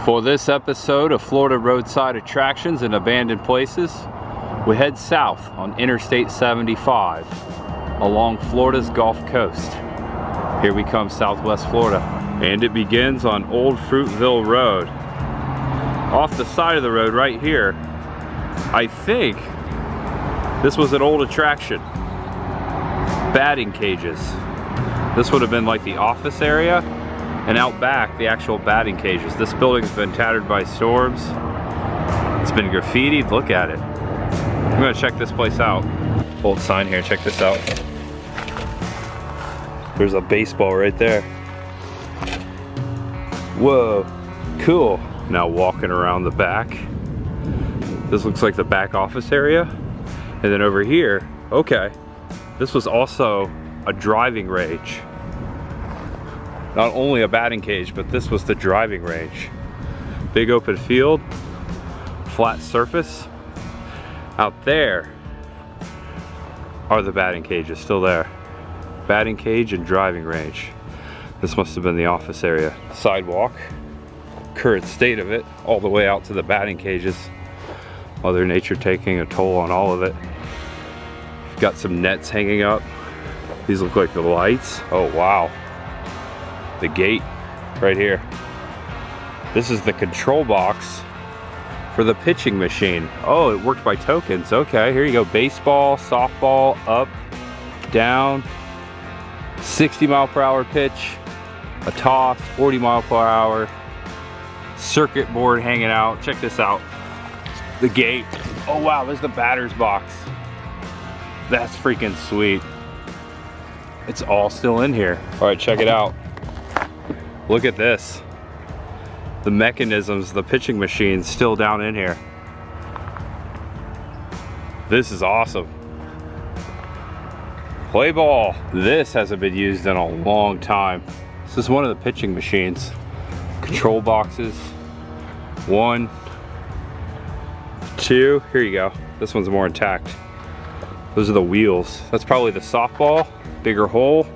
For this episode of Florida Roadside Attractions and Abandoned Places, we head south on Interstate 75 along Florida's Gulf Coast. Here we come, Southwest Florida. And it begins on Old Fruitville Road. Off the side of the road right here, I think this was an old attraction. Batting cages. This would have been like the office area, and out back, the actual batting cages. This building's been tattered by storms. It's been graffitied. Look at it. I'm gonna check this place out. Old sign here, check this out. There's a baseball right there. Whoa, cool. Now walking around the back. This looks like the back office area. And then over here, okay, this was also a driving range. Not only a batting cage, but this was the driving range. Big open field, flat surface. Out there are the batting cages, still there. Batting cage and driving range. This must have been the office area. Sidewalk, current state of it, all the way out to the batting cages. Mother Nature taking a toll on all of it. Got some nets hanging up. These look like the lights. Oh wow. The gate right here. This is the control box for the pitching machine. Oh, it worked by tokens. Okay, here you go. Baseball, softball, up, down, 60 mile per hour pitch, a toss, 40 mile per hour, circuit board hanging out. Check this out. The gate. Oh wow, there's the batter's box. That's freaking sweet. It's all still in here. All right, check it out. Look at this. The mechanisms, the pitching machine's still down in here. This is awesome. Play ball. This hasn't been used in a long time. This is one of the pitching machines. Control boxes. 1, 2, here you go. This one's more intact. Those are the wheels. That's probably the softball, bigger hole.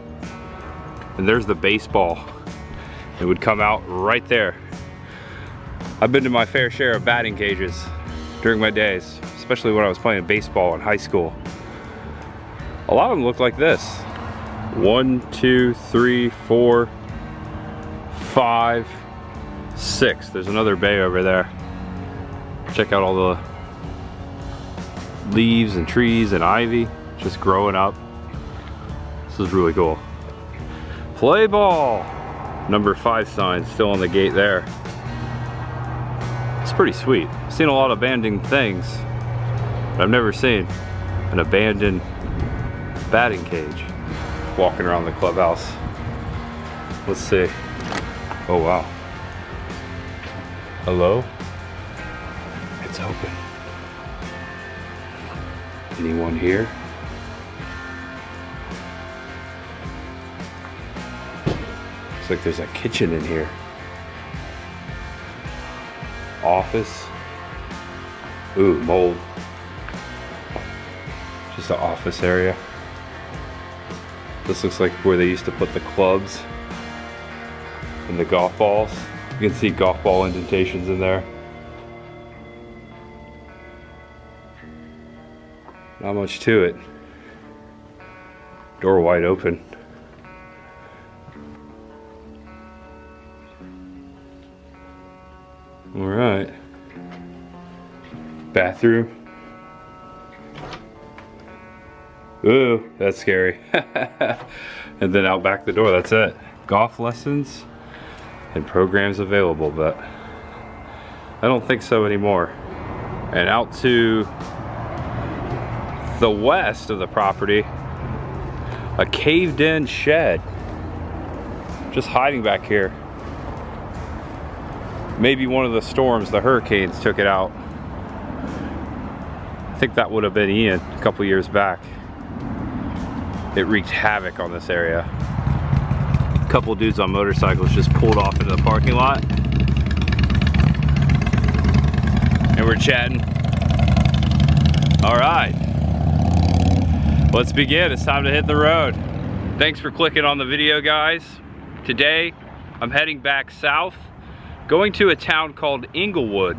And there's the baseball. It would come out right there. I've been to my fair share of batting cages during my days, especially when I was playing baseball in high school. A lot of them look like this. 1, 2, 3, 4, 5, 6. There's another bay over there. Check out all the leaves and trees and ivy just growing up. This is really cool. Play ball. Number 5 sign still on the gate there. It's pretty sweet. I've seen a lot of abandoned things, but I've never seen an abandoned batting cage. Walking around the clubhouse. Let's see. Oh wow. Hello? It's open. Anyone here? Looks like there's a kitchen in here. Office. Ooh, mold. Just an office area. This looks like where they used to put the clubs and the golf balls. You can see golf ball indentations in there. Not much to it. Door wide open. All right. Bathroom. Ooh, that's scary. And then out back the door, that's it. Golf lessons and programs available, but I don't think so anymore. And out to the west of the property, a caved in shed. Just hiding back here. Maybe one of the storms, the hurricanes, took it out. I think that would have been Ian a couple years back. It wreaked havoc on this area. A couple dudes on motorcycles just pulled off into the parking lot. And we're chatting. All right, let's begin. It's time to hit the road. Thanks for clicking on the video, guys. Today, I'm heading back south going to a town called Englewood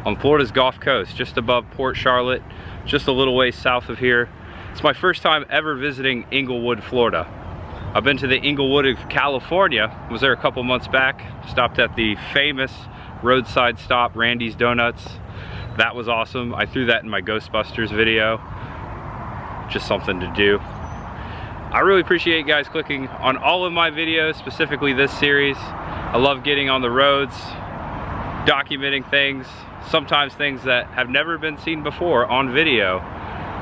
on Florida's Gulf Coast, just above Port Charlotte, just a little ways south of here. It's my first time ever visiting Englewood, Florida. I've been to the Englewood of California, was there a couple months back, stopped at the famous roadside stop, Randy's Donuts. That was awesome. I threw that in my Ghostbusters video. Just something to do. I really appreciate you guys clicking on all of my videos, specifically this series. I love getting on the roads, documenting things, sometimes things that have never been seen before on video.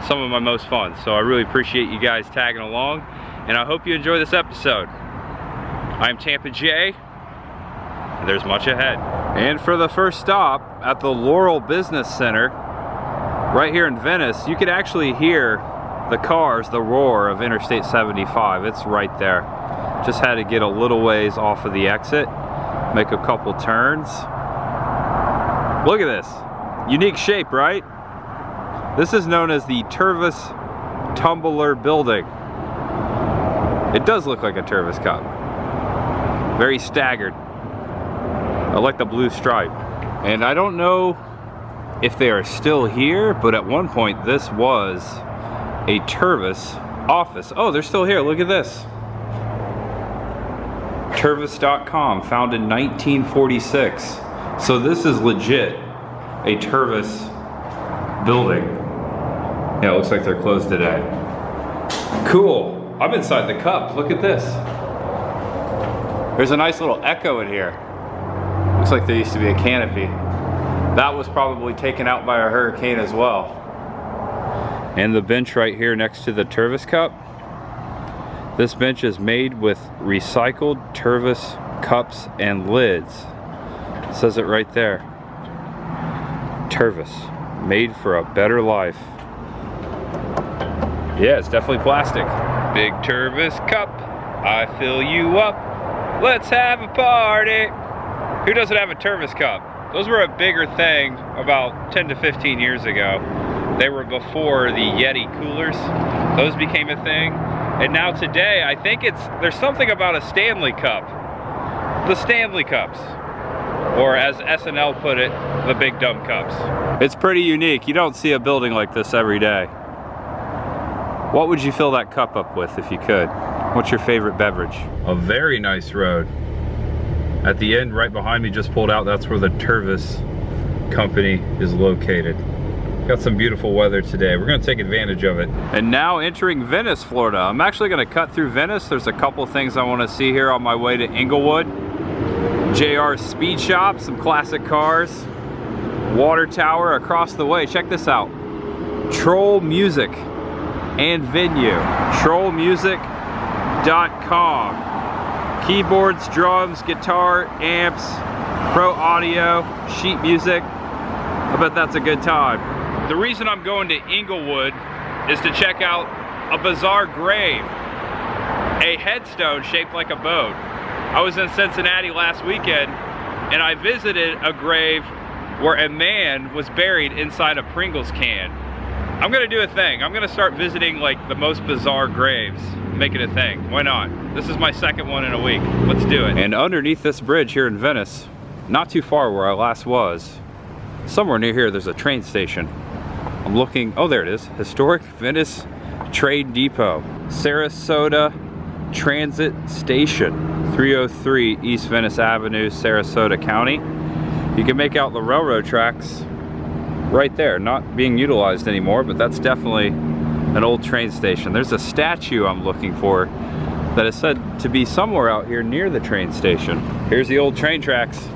Some of my most fun. So I really appreciate you guys tagging along, and I hope you enjoy this episode. I'm Tampa J. There's much ahead. And for the first stop at the Laurel Business Center, right here in Venice, you could actually hear the cars, the roar of Interstate 75. It's right there. Just had to get a little ways off of the exit, make a couple turns. Look at this. Unique shape, right? This is known as the Tervis Tumbler Building. It does look like a Tervis cup. Very staggered. I like the blue stripe. And I don't know if they are still here, but at one point this was a Tervis office. Oh, they're still here. Look at this. Tervis.com, founded in 1946. So this is legit a Tervis building. Yeah, it looks like they're closed today. Cool. I'm inside the cup. Look at this. There's a nice little echo in here. Looks like there used to be a canopy. That was probably taken out by a hurricane as well. And the bench right here next to the Tervis cup. This bench is made with recycled Tervis cups and lids. It says it right there. Tervis, made for a better life. Yeah, it's definitely plastic. Big Tervis cup, I fill you up. Let's have a party. Who doesn't have a Tervis cup? Those were a bigger thing about 10 to 15 years ago. They were before the Yeti coolers. Those became a thing. And now today, I think there's something about a Stanley cup. The Stanley cups. Or as SNL put it, the big dumb cups. It's pretty unique. You don't see a building like this every day. What would you fill that cup up with if you could? What's your favorite beverage? A very nice road. At the end, right behind me, just pulled out, that's where the Tervis company is located. Got some beautiful weather today. We're gonna take advantage of it. And now entering Venice, Florida. I'm actually gonna cut through Venice. There's a couple things I wanna see here on my way to Englewood. JR's Speed Shop, some classic cars. Water tower across the way. Check this out. Troll Music and Venue. Trollmusic.com. Keyboards, drums, guitar, amps, pro audio, sheet music. I bet that's a good time. The reason I'm going to Englewood is to check out a bizarre grave. A headstone shaped like a boat. I was in Cincinnati last weekend and I visited a grave where a man was buried inside a Pringles can. I'm gonna do a thing. I'm gonna start visiting like the most bizarre graves, make it a thing. Why not? This is my second one in a week. Let's do it. And underneath this bridge here in Venice, not too far where I last was, somewhere near here there's a train station. I'm looking, oh there it is, Historic Venice Train Depot. Sarasota Transit Station, 303 East Venice Avenue, Sarasota County. You can make out the railroad tracks right there, not being utilized anymore, but that's definitely an old train station. There's a statue I'm looking for that is said to be somewhere out here near the train station. Here's the old train tracks.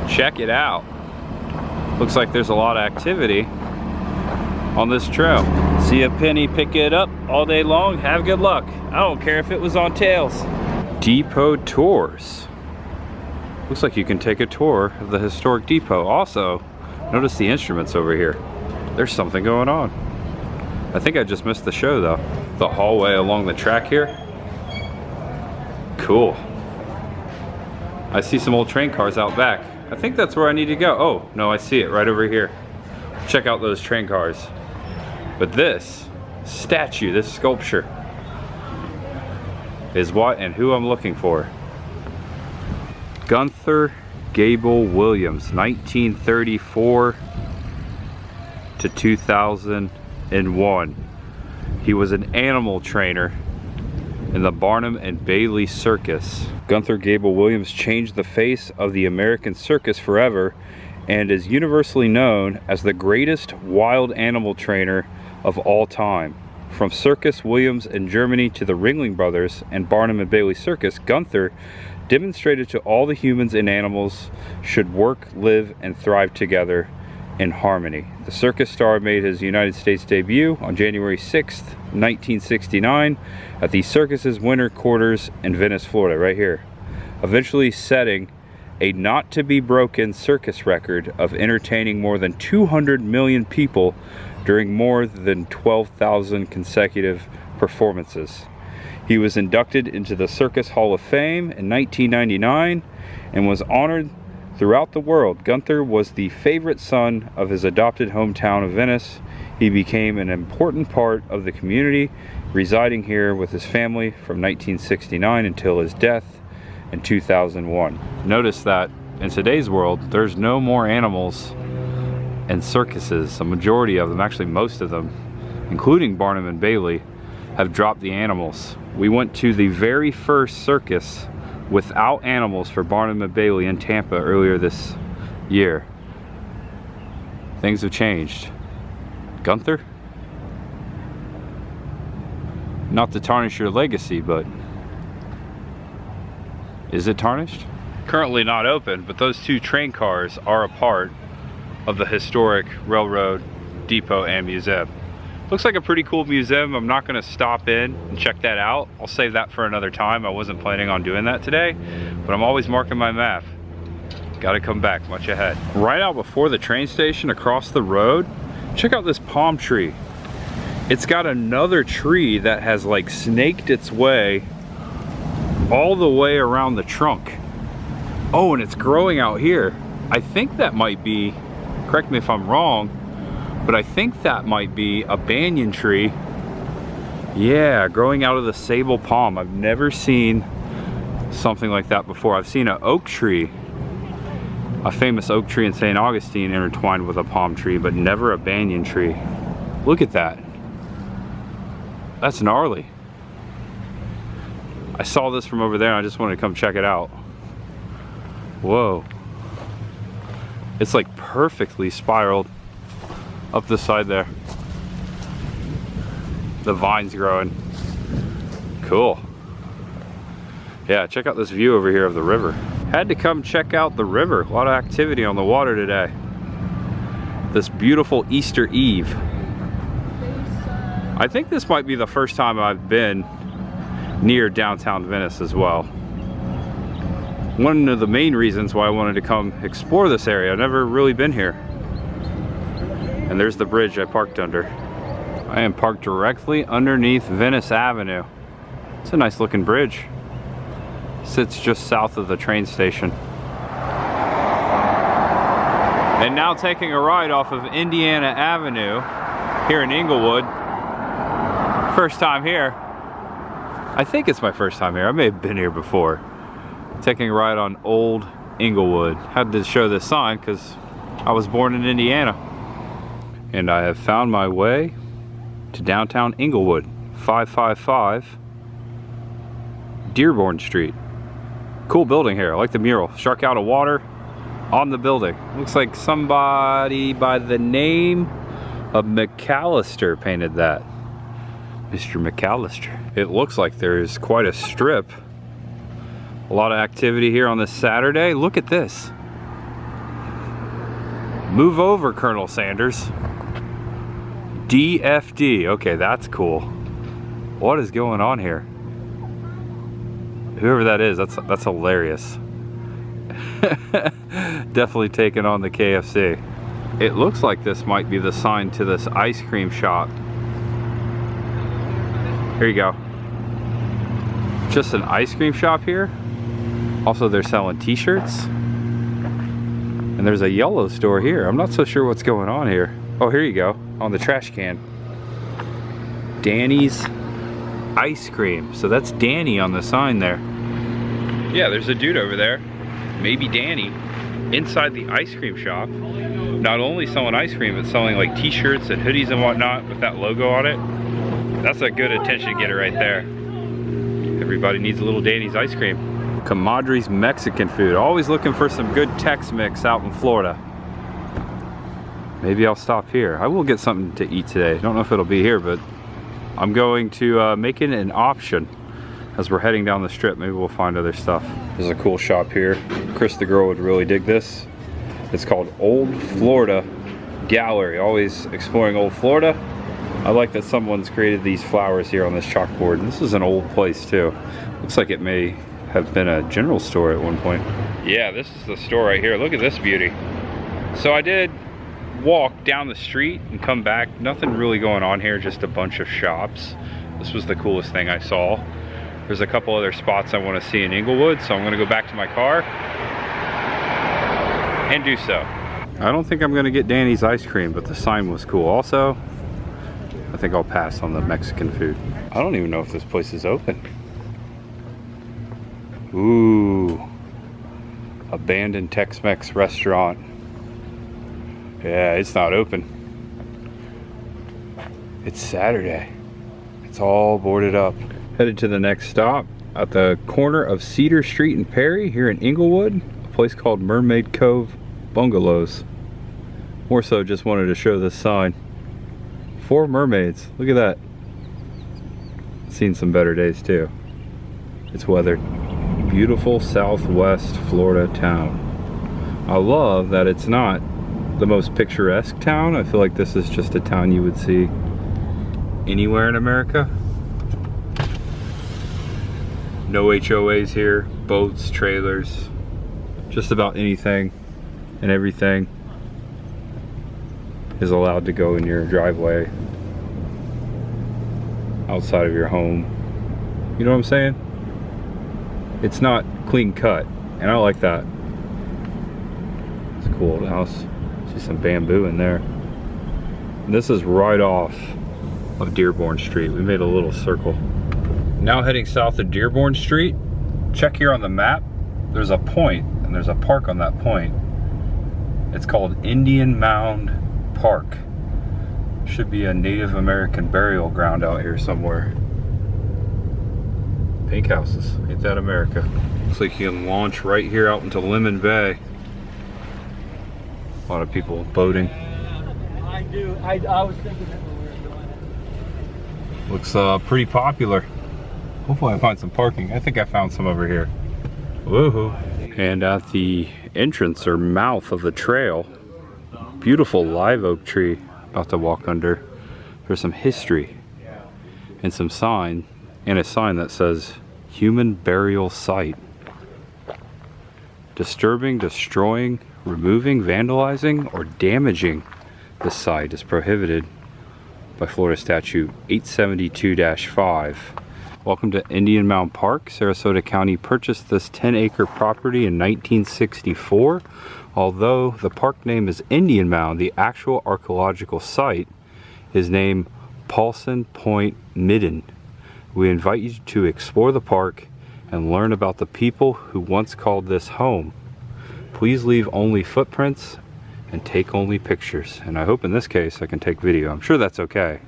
Check it out. Looks like there's a lot of activity on this trail. See a penny, pick it up all day long, have good luck. I don't care if it was on tails. Depot tours. Looks like you can take a tour of the historic depot. Also, notice the instruments over here. There's something going on. I think I just missed the show though. The hallway along the track here. Cool. I see some old train cars out back. I think that's where I need to go. Oh, no, I see it right over here. Check out those train cars. But this statue, this sculpture, is what and who I'm looking for. Gunther Gable Williams, 1934 to 2001. He was an animal trainer in the Barnum and Bailey Circus. Gunther Gable Williams changed the face of the American circus forever and is universally known as the greatest wild animal trainer of all time. From Circus Williams in Germany to the Ringling Brothers and Barnum and Bailey Circus, Gunther demonstrated to all the humans and animals should work, live, and thrive together in harmony. The circus star made his United States debut on January 6th, 1969 at the circus's winter quarters in Venice, Florida, right here, eventually setting a not-to-be-broken circus record of entertaining more than 200 million people during more than 12,000 consecutive performances. He was inducted into the Circus Hall of Fame in 1999 and was honored throughout the world. Gunther was the favorite son of his adopted hometown of Venice. He became an important part of the community, residing here with his family from 1969 until his death in 2001. Notice that in today's world, there's no more animals in circuses. A majority of them, actually most of them, including Barnum and Bailey, have dropped the animals. We went to the very first circus without animals for Barnum and Bailey in Tampa earlier this year. Things have changed. Gunther? Not to tarnish your legacy, but is it tarnished? Currently not open, but those two train cars are a part of the historic railroad depot and museum. Looks like a pretty cool museum. I'm not gonna stop in and check that out. I'll save that for another time. I wasn't planning on doing that today, but I'm always marking my map. Gotta come back much ahead. Right out before the train station across the road, check out this palm tree. It's got another tree that has like snaked its way all the way around the trunk. Oh, and it's growing out here. I think that might be, correct me if I'm wrong, but I think that might be a banyan tree. Yeah, growing out of the sable palm. I've never seen something like that before. I've seen an oak tree, a famous oak tree in St. Augustine intertwined with a palm tree, but never a banyan tree. Look at that. That's gnarly. I saw this from over there and I just wanted to come check it out. Whoa. It's like perfectly spiraled up the side there. The vine's growing. Cool. Yeah, check out this view over here of the river. Had to come check out the river. A lot of activity on the water today. This beautiful Easter Eve. I think this might be the first time I've been near downtown Venice as well. One of the main reasons why I wanted to come explore this area. I've never really been here. And there's the bridge I parked under. I am parked directly underneath Venice Avenue. It's a nice looking bridge. Sits just south of the train station. And now taking a ride off of Indiana Avenue here in Englewood. First time here. I think it's my first time here. I may have been here before. Taking a ride on Old Englewood. Had to show this sign because I was born in Indiana. And I have found my way to downtown Englewood, 555 Dearborn Street. Cool building here. I like the mural. Shark out of water on the building. Looks like somebody by the name of McAllister painted that. Mr. McAllister. It looks like there's quite a strip. A lot of activity here on this Saturday. Look at this. Move over, Colonel Sanders. DFD. Okay, that's cool. What is going on here? Whoever that is, that's hilarious. Definitely taking on the KFC. It looks like this might be the sign to this ice cream shop. Here you go. Just an ice cream shop here. Also, they're selling t-shirts. And there's a yellow store here. I'm not so sure what's going on here. Oh, here you go, on the trash can. Danny's Ice Cream. So that's Danny on the sign there. Yeah, there's a dude over there maybe Danny, inside the ice cream shop. Not only selling ice cream, but selling like t-shirts and hoodies and whatnot with that logo on it. That's a good attention getter right there. Everybody needs a little Danny's ice cream. Comadre's Mexican food. Always looking for some good Tex-Mex out in Florida. Maybe I'll stop here. I will get something to eat today. Don't know if it'll be here, but I'm going to make it an option as we're heading down the strip. Maybe we'll find other stuff. There's a cool shop here. Chris the girl would really dig this. It's called Old Florida Gallery. Always exploring Old Florida. I like that someone's created these flowers here on this chalkboard. And this is an old place too. Looks like it may have been a general store at one point. Yeah, this is the store right here. Look at this beauty. So I did walk down the street and come back. Nothing really going on here, just a bunch of shops. This was the coolest thing I saw. There's a couple other spots I want to see in Englewood, so I'm going to go back to my car and do so. I don't think I'm going to get Danny's ice cream, but the sign was cool. Also, I think I'll pass on the Mexican food. I don't even know if this place is open. Ooh, abandoned Tex-Mex restaurant. Yeah, it's not open. It's Saturday. It's all boarded up. Headed to the next stop at the corner of Cedar Street and Perry here in Englewood, a place called Mermaid Cove Bungalows. More so just wanted to show this sign. 4 mermaids, look at that. Seen some better days too. It's weathered. Beautiful Southwest Florida town. I love that it's not the most picturesque town. I feel like this is just a town you would see anywhere in America. No HOAs here, boats, trailers, just about anything and everything is allowed to go in your driveway outside of your home. You know what I'm saying? It's not clean cut, and I like that. It's a cool old house. See some bamboo in there. And this is right off of Dearborn Street. We made a little circle. Now heading south of Dearborn Street. Check here on the map. There's a point, and there's a park on that point. It's called Indian Mound Park. Should be a Native American burial ground out here somewhere. Pink houses, ain't that America? Looks like you can launch right here out into Lemon Bay. A lot of people boating. I do. I was thinking that when we were doing it. Looks pretty popular. Hopefully I find some parking. I think I found some over here. Woohoo. And at the entrance or mouth of the trail, beautiful live oak tree about to walk under. There's some history and some sign, and a sign that says human burial site. Disturbing, destroying, removing, vandalizing, or damaging the site is prohibited by Florida Statute 872-5. Welcome to Indian Mound Park. Sarasota County purchased this 10-acre property in 1964. Although the park name is Indian Mound, the actual archaeological site is named Paulson Point Midden. We invite you to explore the park and learn about the people who once called this home. Please leave only footprints and take only pictures. And I hope in this case I can take video. I'm sure that's okay.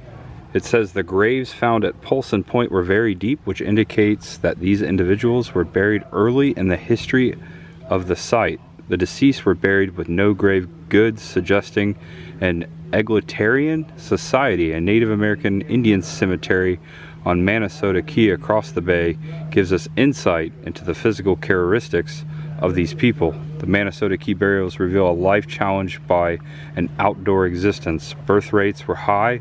It says the graves found at Paulson Point were very deep, which indicates that these individuals were buried early in the history of the site. The deceased were buried with no grave goods, suggesting an egalitarian society. A Native American Indian cemetery on Manasota Key across the bay gives us insight into the physical characteristics of these people. The Manasota Key burials reveal a life challenged by an outdoor existence. Birth rates were high,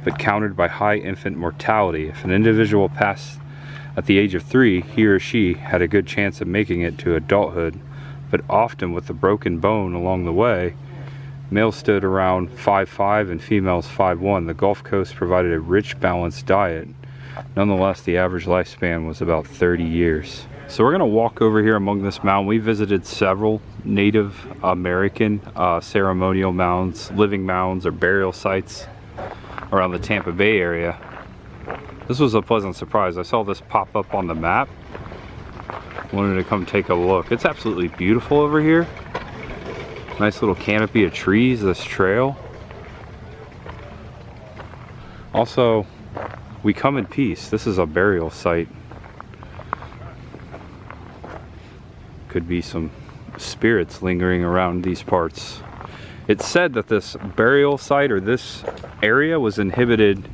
but countered by high infant mortality. If an individual passed at the age of 3, he or she had a good chance of making it to adulthood, but often with a broken bone along the way. Males stood around 5'5" and females 5'1". The Gulf Coast provided a rich, balanced diet. Nonetheless, the average lifespan was about 30 years. So we're gonna walk over here among this mound. We visited several Native American ceremonial mounds, living mounds, or burial sites around the Tampa Bay area. This was a pleasant surprise. I saw this pop up on the map Wanted to come take a look. It's absolutely beautiful over here. Nice little canopy of trees, this trail. Also, we come in peace. This is a burial site. Could be some spirits lingering around these parts. It's said that this burial site, or this area, was inhabited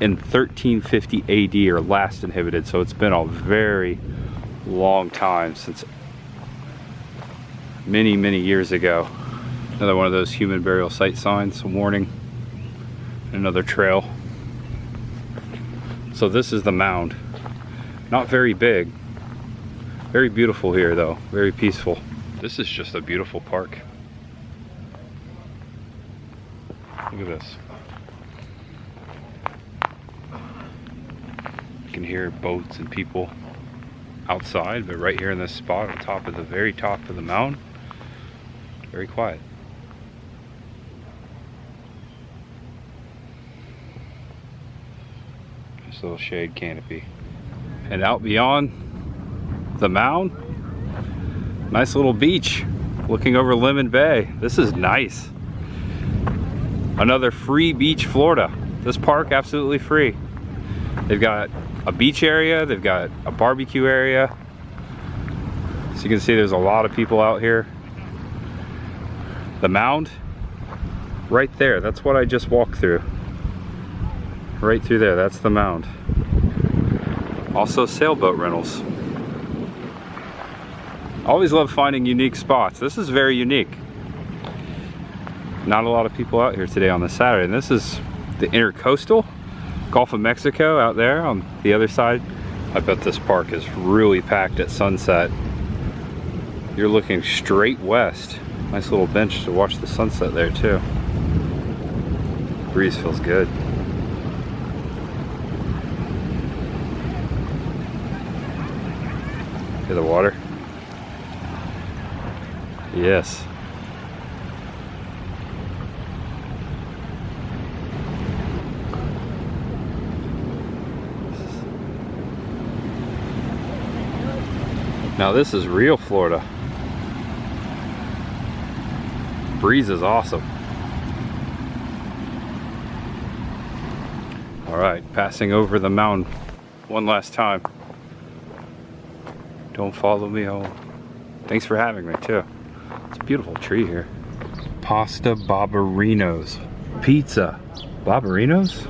in 1350 AD, or last inhabited, so it's been a very long time, since many years ago. Another one of those human burial site signs, a warning. Another trail. So this is the mound. Not very big. Very beautiful here though, very peaceful. This is just a beautiful park. Look at this. You can hear boats and people outside, but right here in this spot on top of the very top of the mountain, very quiet. This little shade canopy. And out beyond the mound, nice little beach looking over Lemon Bay. This is nice. Another free beach, Florida. This park absolutely free. They've got a beach area, they've got a barbecue area. So you can see there's a lot of people out here. The mound, right there, that's what I just walked through. Right through there, that's the mound. Also sailboat rentals. Always love finding unique spots. This is very unique. Not a lot of people out here today on this Saturday. And this is the Intercoastal, Gulf of Mexico out there on the other side. I bet this park is really packed at sunset. You're looking straight west. Nice little bench to watch the sunset there too. Breeze feels good. Hear the water? Yes. Now this is real Florida. Breeze is awesome. All right, passing over the mountain one last time. Don't follow me home. Thanks for having me too. It's a beautiful tree here. Pasta Barbarinos. Pizza. Barbarinos?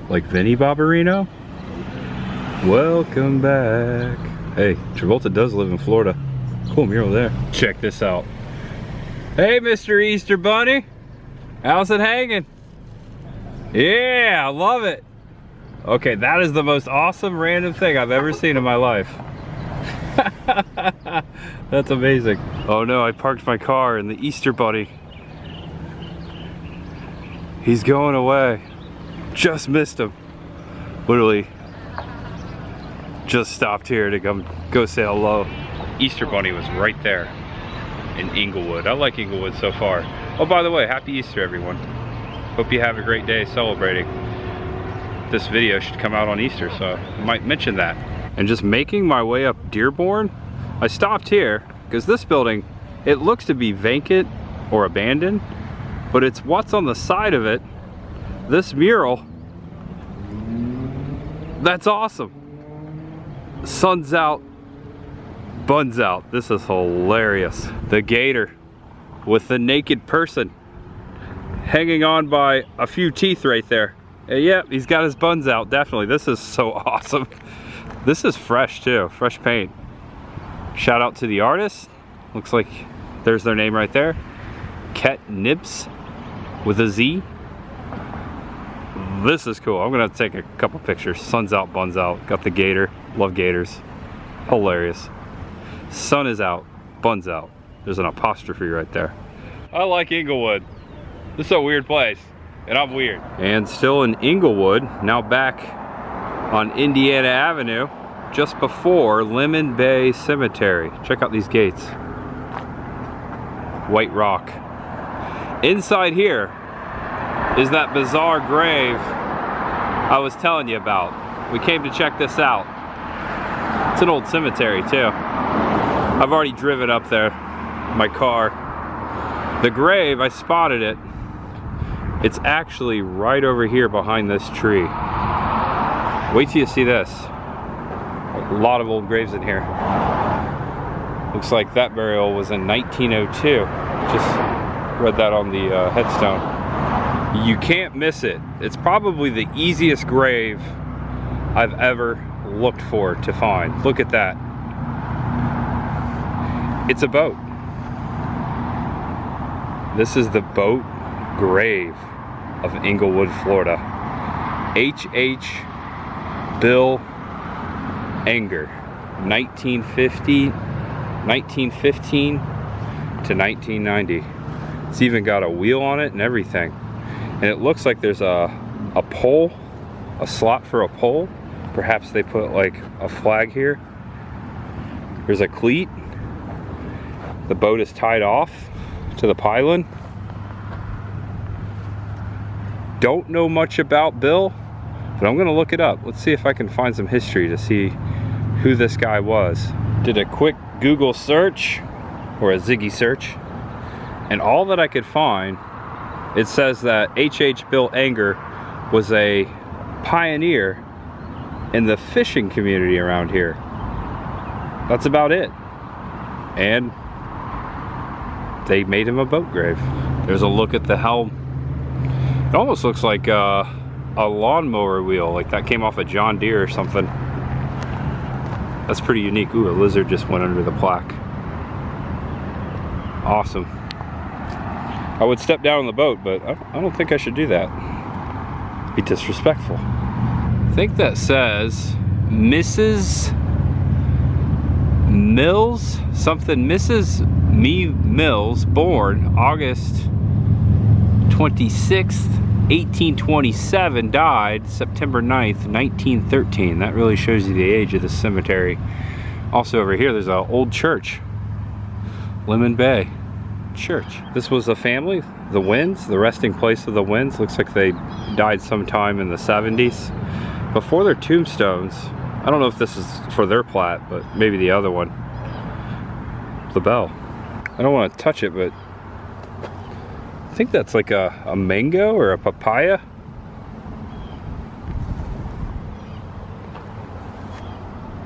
Like Vinny Barbarino? Welcome back. Hey, Travolta does live in Florida. Cool mural there. Check this out. Hey, Mr. Easter Bunny. How's it hanging? Yeah, I love it. Okay, that is the most awesome random thing I've ever seen in my life. That's amazing. Oh no, I parked my car and the Easter Bunny, he's going away. Just missed him. Literally just stopped here to go say hello. Easter Bunny was right there in Englewood. I like Englewood so far. Oh, by the way, happy Easter everyone. Hope you have a great day celebrating. This video should come out on Easter, so I might mention that. And just making my way up Dearborn, I stopped here because this building, it looks to be vacant or abandoned, but it's what's on the side of it, this mural. That's awesome. Sun's out, buns out. This is hilarious. The gator with the naked person hanging on by a few teeth right there. Yep, he's got his buns out, definitely. This is so awesome. This is fresh too, fresh paint. Shout out to the artist. Looks like there's their name right there. Ket Nibs with a Z. This is cool. I'm gonna take a couple pictures. Sun's out, buns out. Got the gator. Love gators. Hilarious. Sun is out, buns out. There's an apostrophe right there. I like Englewood. This is a weird place, and I'm weird. And still in Englewood, now back on Indiana Avenue, just before Lemon Bay Cemetery. Check out these gates. White rock. Inside here is that bizarre grave I was telling you about. We came to check this out. It's an old cemetery too. I've already driven up there, my car. The grave, I spotted it. It's actually right over here behind this tree. Wait till you see this. A lot of old graves in here. Looks like that burial was in 1902. Just read that on the headstone. You can't miss it. It's probably the easiest grave I've ever looked for to find. Look at that. It's a boat. This is the boat grave of Englewood, Florida. H.H. Bill Enger, 1915 to 1990. It's even got a wheel on it and everything. And it looks like there's a pole, a slot for a pole. Perhaps they put like a flag here. There's a cleat. The boat is tied off to the pylon. Don't know much about Bill, but I'm gonna look it up. Let's see if I can find some history to see who this guy was. Did a quick Google search, or a Ziggy search, and all that I could find, it says that H.H. Bill Enger was a pioneer in the fishing community around here. That's about it. And they made him a boat grave. There's a look at the helm. It almost looks like a lawnmower wheel, like that came off a John Deere or something. That's pretty unique. Ooh, a lizard just went under the plaque. Awesome. I would step down on the boat, but I don't think I should do that. Be disrespectful. I think that says Mrs. Mills, something, Mrs. Mills, born August 26th, 1827, died September 9th, 1913. That really shows you the age of the cemetery. Also over here, there's an old church, Lemon Bay Church. This was a family, the Winds, the resting place of the Winds. Looks like they died sometime in the 70s. Before their tombstones, I don't know if this is for their plat, but maybe the other one, the bell. I don't want to touch it, but I think that's like a mango or a papaya.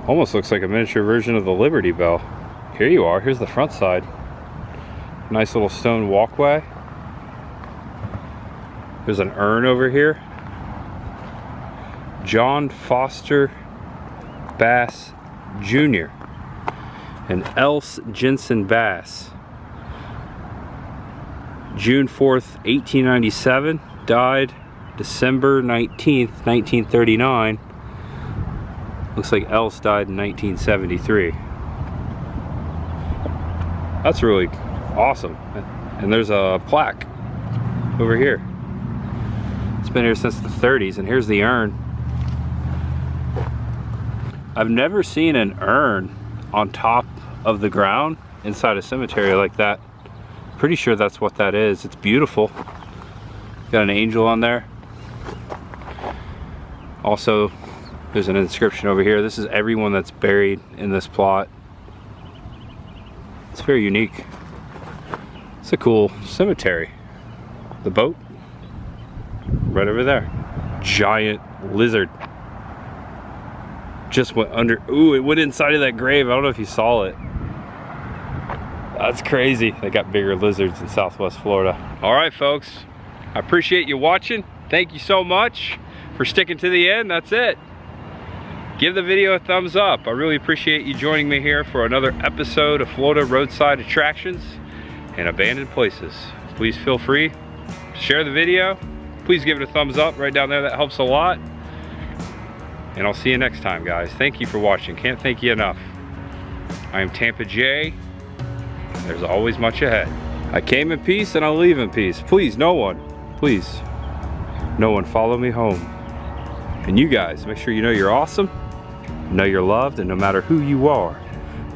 Almost looks like a miniature version of the Liberty Bell. Here you are, here's the front side. Nice little stone walkway. There's an urn over here. John Foster Bass Jr. and Else Jensen Bass. June 4th, 1897, died December 19th, 1939. Looks like Else died in 1973. That's really awesome. And there's a plaque over here. It's been here since the 30s, and here's the urn. I've never seen an urn on top of the ground inside a cemetery like that. Pretty sure that's what that is. It's beautiful. Got an angel on there. Also, there's an inscription over here. This is everyone that's buried in this plot. It's very unique. It's a cool cemetery. The boat, right over there. Giant lizard. Just went under. Ooh, it went inside of that grave. I don't know if you saw it. That's crazy. They got bigger lizards in Southwest Florida. All right, folks. I appreciate you watching. Thank you so much for sticking to the end. That's it. Give the video a thumbs up. I really appreciate you joining me here for another episode of Florida Roadside Attractions and Abandoned Places. Please feel free to share the video. Please give it a thumbs up right down there. That helps a lot. And I'll see you next time, guys. Thank you for watching. Can't thank you enough. I am Tampa J. There's always much ahead. I came in peace and I'll leave in peace. Please, no one follow me home. And you guys, make sure you know you're awesome, know you're loved, and no matter who you are,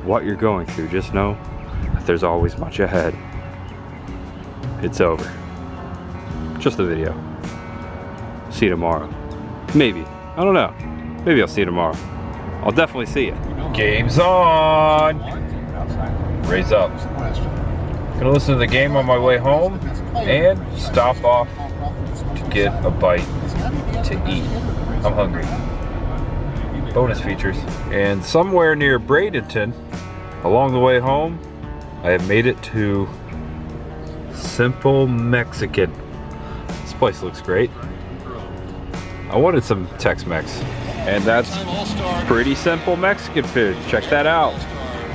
what you're going through, just know that there's always much ahead. It's over. Just a video. See you tomorrow. Maybe. I don't know. Maybe I'll see you tomorrow. I'll definitely see you. Game's on. Raise up. Gonna listen to the game on my way home and stop off to get a bite to eat. I'm hungry. Bonus features. And somewhere near Bradenton, along the way home, I have made it to Simple Mexican. This place looks great. I wanted some Tex-Mex. And that's pretty simple Mexican food. Check that out.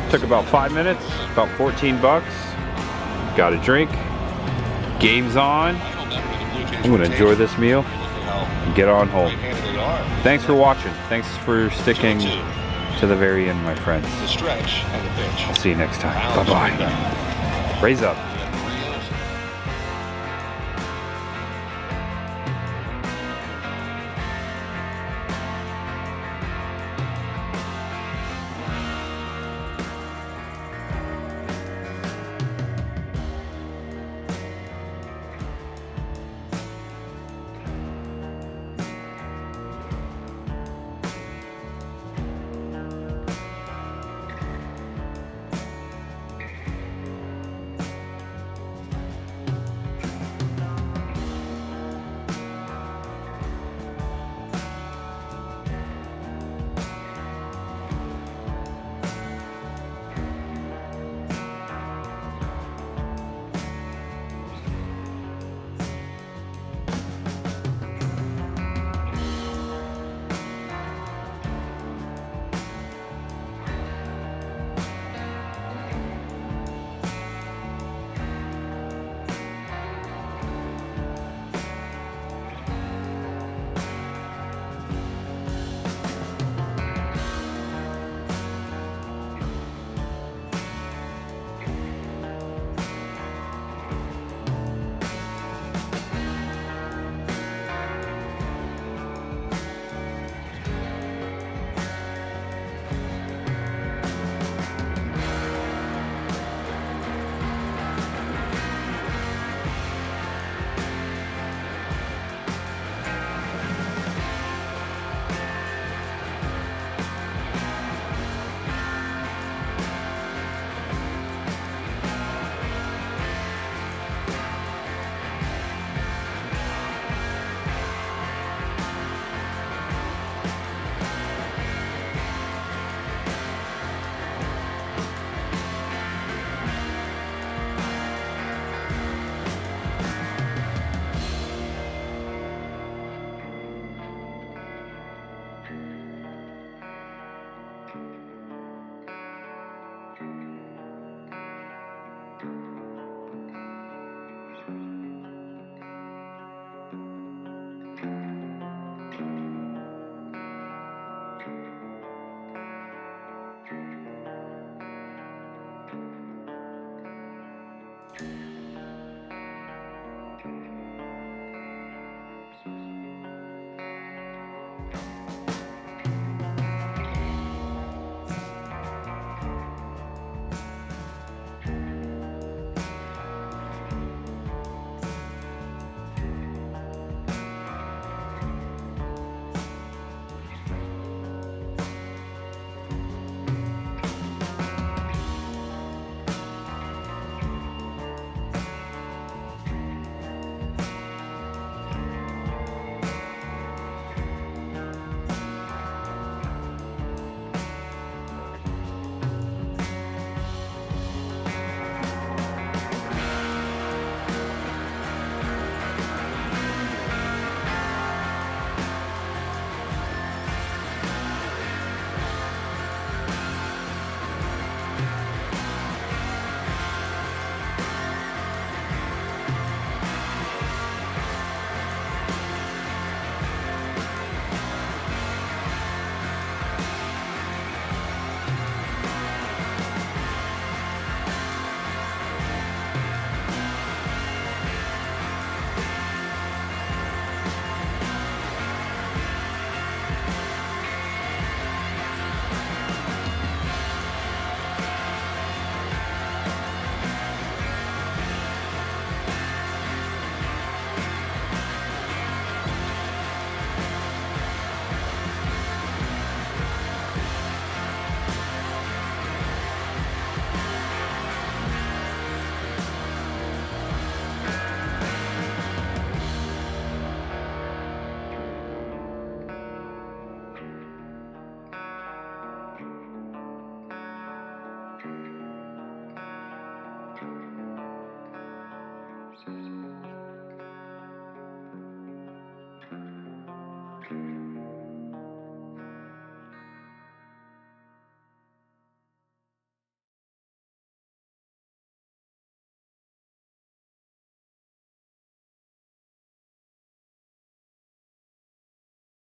Took about 5 minutes, about 14 bucks. Got a drink. Game's on. I'm gonna enjoy this meal and get on home. Thanks for watching. Thanks for sticking to the very end, my friends. I'll see you next time. Bye-bye. Raise up.